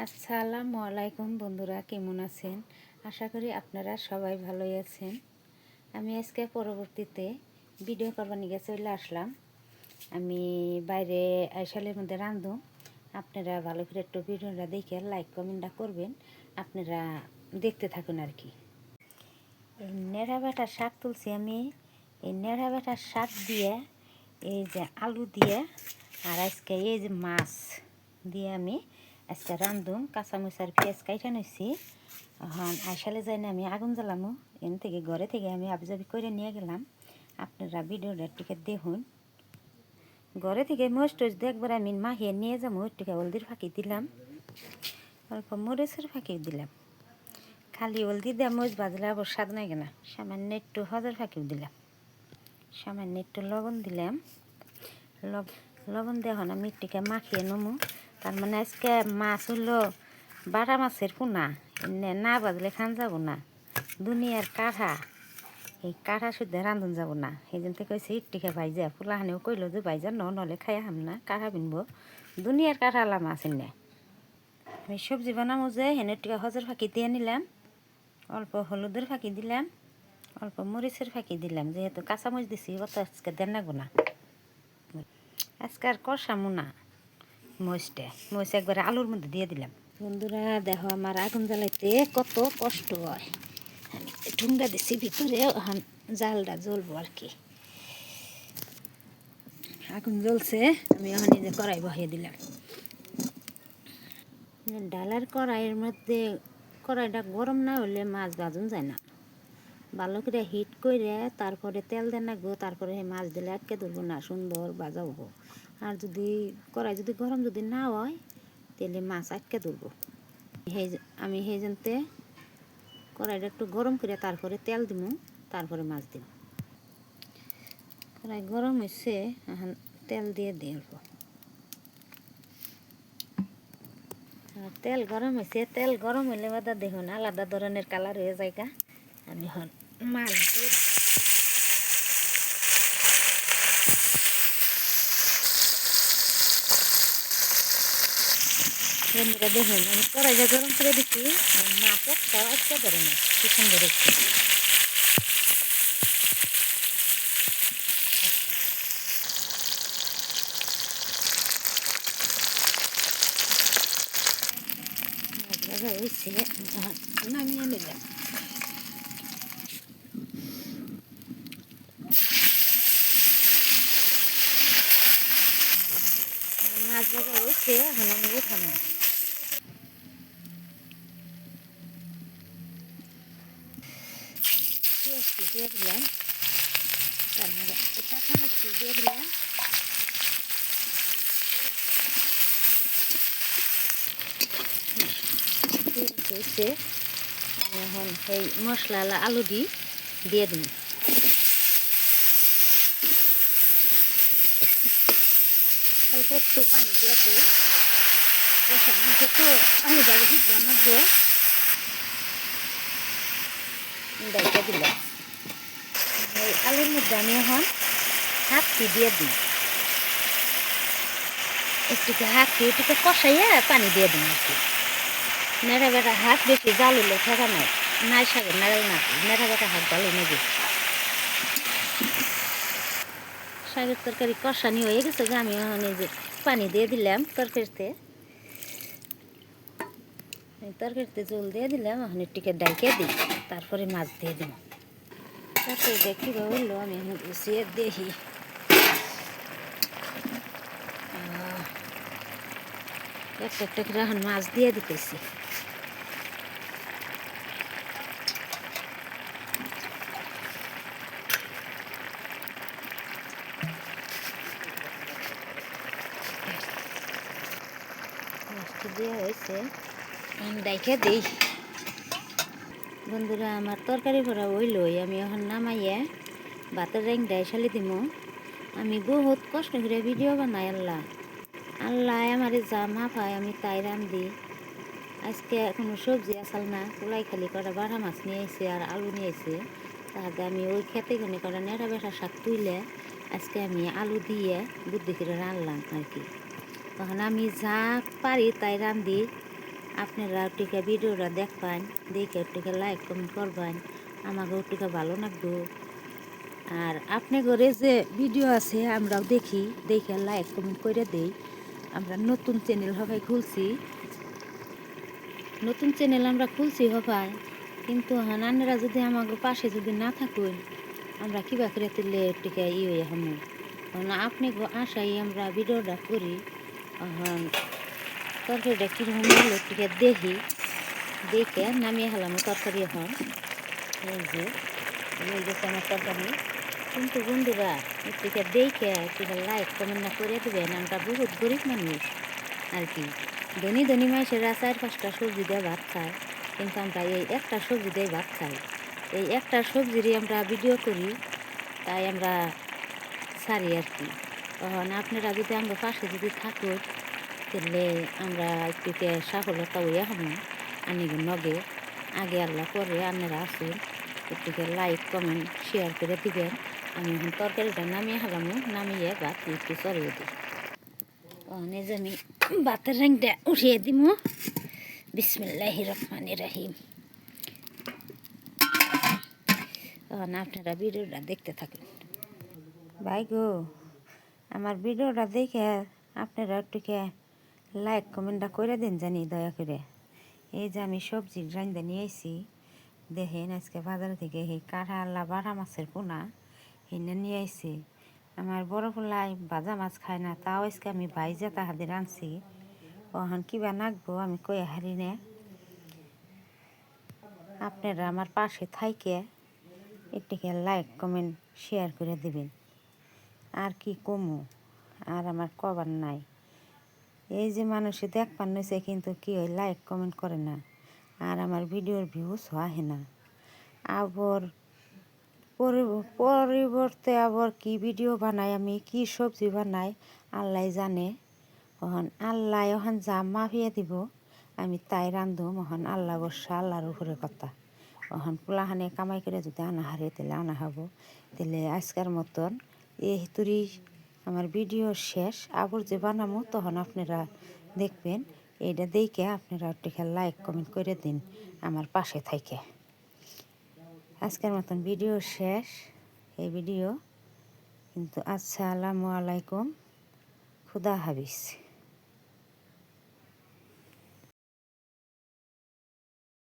আসসালামু আলাইকুম বন্ধুরা, কেমন আছেন? আশা করি আপনারা সবাই ভালোই আছেন। আমি আজকে পরবর্তীতে ভিডিও করবার নিয়ে চলে আসলাম। আমি বাইরে আইসালের মধ্যে রাঁধুম। আপনারা ভালো করে একটু ভিডিওটা দেখে লাইক কমেন্টটা করবেন। আপনারা দেখতে থাকুন আর কি। এই নেড়া বেটার শাক তুলছি আমি। এই নেড়া বেটার শাক দিয়ে এই যে আলু দিয়ে আর আজকে এই যে মাছ দিয়ে আমি আজকে রাঁধুম। কাঁচামরিচ আর পেঁয়াজ কাইটা নিছি। এখন আইসালে যাই না আমি আগুন জ্বালামো। এন থেকে ঘরে থেকে আমি আবিজাবি করে নিয়ে গেলাম। আপনারা ভিডিওটা টিকে দেখুন। ঘরে থেকে মরিচ টরিচ দেখবার আমি মাখিয়ে নিয়ে যাবো। টিকা হলদির ফাঁকি দিলাম, অল্প মরিচের ফাঁকি দিলাম। খালি হলদি দিয়ে মরিচ বাজলে আবার স্বাদ নাই কেনা। সামান্য একটু হজের ফাঁকিও দিলাম, সামান্য একটু লবণ দিলাম। লবণ দিয়ে এখন আমি টিকা মাখিয়ে নমু। তার মানে আজকে মাছ হলো বাটা মাছের পোনা, না বাজলে খান যাব না। দুনিয়ার কাঠা, এই কাঠা শুদ্ধ রাঁধুন যাব না। সেই জন্য কইছে ইটটিকে ভাইজা। পোলাহানেও কইলো যে ভাইজা নহলে খাইয়া হাম না, কাঠা বিনবো। দুনিয়ার কাঠালা মাছ এনে আমি সবজি বানাবো যে হেনের টিকা হজের ফাঁকি দিয়ে নিলাম, অল্প হলুদের ফাঁকি দিলাম, অল্প মরিচের ফাঁকি দিলাম। যেহেতু কাঁচামরিচ দিছি অত আজকে দেন না গোনা। আজকে আর কষামো না মরিচ একবারে আলুর মধ্যে দিয়ে দিলাম। বন্ধুরা দেখো আমার আগুন জ্বালাইতে কত কষ্ট হয়। আমি ঠুঙ্গা দিছি ভিতরে, এখন জালটা জ্বলবো আর কি। আগুন জ্বলছে, আমি এখন এই যে কড়াই বসিয়ে দিলাম। ডালার কড়াইয়ের মধ্যে কড়াইটা গরম না হলে মাছ ভাজুন যায় না। ভালো করে হিট করে তারপরে তেল দেন রাখবো, তারপরে মাছ দিলে আটকে ধরবো না, সুন্দর ভাজা হবো। আর যদি কড়াই যদি গরম যদি না হয় তাহলে মাছ আটকে ধরবো। আমি সেই জন্যে কড়াইটা একটু গরম করে তারপরে তেল দিব, তারপরে মাছ দিব। কড়াই গরম হয়েছে, এখন তেল দিয়ে দিই অল্প। তেল গরম হয়েছে, তেল গরম হইলে বাদা দেখুন আলাদা ধরনের কালার হয়ে যায়। আমি এখন মাছ দিয়ে বন্ধুরা দেখুন আমি কড়াইটা গরম করে দিচ্ছি। মাছ একটা ধরে না, কি সুন্দর হচ্ছে। হয়েছে, নামিয়ে নিলাম। মাছ ভাজা হয়েছে, এখন আমি উঠানো। পেঁয়াজটি দিয়ে দিলাম, তারপরে কাঁচামরিচটি দিয়ে দিলাম। হয়েছে, এখন সেই মশলা আলু দিয়ে দিন। অল্প একটু পানি দিয়ে দিই, একটু আলু ভাজি বানাবো। দেখে দিলাম এই আলুর মধ্যে আমি এখন হাতটি দিয়ে দিই। একটুকে হাতটি একটুকে কষাইয়া পানি দিয়ে দিন আর কি। নেড়া বেটা হাত বেশি জাল হলে থাকা নাই, নাই শাকের নাড়াল না, নেড়া বেটা হাত ভালো নেবে। শাকের তরকারি কষানি হয়ে গেছে, আমি এখন এই যে পানি দিয়ে দিলাম তরকারিতে। তরকারিতে জল দিয়ে দিলাম, এখন একটুকে ডাইকে দিই, তারপরে মাছ দিয়ে দিলাম। তরকারি কীভাবে হইলো আমি এখন গুছিয়ে দেখি। একটা একটা করে এখন মাছ দিয়ে দিতেছি। মাছটি দেওয়া হয়েছে, দেখে দিই। বন্ধুরা আমার তরকারি ভরা হইলই, আমি এখন নামাইয়া ভাতের রেং ডাইশালি দিব। আমি বহুত কষ্ট করে ভিডিও বানাই। আল্লাহ আল্লাহ আমার যা মা পায় আমি তাই রান্ধি। আজকে কোনো সবজি আসাল না, পোলাই খালি কটা বাড়া মাছ নিয়ে এসে আর আলু নিয়ে এসে। তাহলে আমি ওই খেতে গনে কটা নেড়া বেটা শাক তুইলে আজকে আমি আলু দিয়ে বুদ্ধি করে রানলাম আর কি। তখন আমি যা পারি তাই রান্ধি। আপনারা টিকা ভিডিওটা দেখবেন, দেখে টিকা লাইক কমেন্ট করবেন, আমাকেও টিকা ভালো লাগবে। আর আপনি ঘরে যে ভিডিও আছে আমরাও দেখি, দেখে লাইক কমেন্ট করে দেই। আমরা নতুন চ্যানেল হবাই খুলছি, নতুন চ্যানেল আমরা খুলছি হবাই, কিন্তু আপনারা যদি আমাকে পাশে যদি না থাকুন, আমরা কিবা করে তুললে টিকা হয়ে হামু। কারণ আপনি আশাই আমরা ভিডিওটা করি। এখন তরকারিটা কীরকম হলো টিকা দেখি, দেখে নামিয়ে হেলাম তরকারি। এখন এই যে হয়ে গেছে আমার তরকারি। কিন্তু বন্ধুরা টিকা দেখে টিকা লাইক কমেন্ট না করে দেবেন। আমরা বহুত গরিব মানুষ আর কি, ধনী ধনী মানুষেরা 4-5টা সবজি দিয়ে ভাত খায়, কিন্তু আমরা এই একটা সবজি দিয়ে ভাত খাই। এই একটা সবজিরই আমরা ভিডিও করি, তাই আমরা সারি আর কি। তখন আপনারা যদি আমরা পাশে যদি থাকুন, তাহলে আমরা একটু সফলতা হইয়া হবো। আনিব নগে আগে আল্লাহ করে আপনারা আসুন, একটু লাইক কমেন্ট শেয়ার করে দিবেন। আমি এখন তরকারিটা নামিয়ে হালামো, নামিয়ে ভাত একটু চড়িয়ে দিই। অনেক আমি ভাতের রঙটা উঠিয়ে দিব। বিসমিল্লাহির রহমানির রহিম। তখন আপনারা ভিডিওটা দেখতে থাকুন। ভাই গো, আমার ভিডিওটা দেখে আপনারা একটুকে লাইক কমেন্টটা করে দিন জানি দয়া করে। এই যে আমি সবজির রান্দা নিয়ে এসেছি, দেখেন আজকে বাজার থেকে এই কাঁঠাল্লা বাটা মাছের পোনা এনে নিয়ে আইছি। আমার বড় পোলাই ভাজা মাছ খায় না, তাও আজকে আমি ভাইজা তাহাদের আনছি। ওখান কিবা নাকবো আমি কয়ে হারি না। আপনারা আমার পাশে থাইকে একটুকে লাইক কমেন্ট শেয়ার করে দিবেন। আর কি কমু, আর আমার কবার নাই। এই যে মানুষে দেখবার নইছে, কিন্তু কি হয় লাইক কমেন্ট করে না, আর আমার ভিডিওর ভিউজ হয় না। আবার পরিবর্তে আবার কি ভিডিও বানাই, আমি কি সবজি বানাই আল্লাহ জানে। আল্লাহ এখন যা মাফিয়ে দিব আমি তাই রান্ধুম। আল্লাহ বর্ষা, আল্লাহর উপরে কথা। পোলাহানে কামাই করে যদি আনা হারে তাহলে আনা খাবো। তাহলে আজকের মতন এই তুরি আমার ভিডিও শেষ। আবার যে বানাবো তখন আপনারা দেখবেন। এইটা দেখে আপনারা একটু লাইক কমেন্ট করে দিন আমার পাশে থাইকে। আজকের মতন ভিডিও শেষ এই ভিডিও কিন্তু। আসসালামু আলাইকুম, খুদা হাফিজ।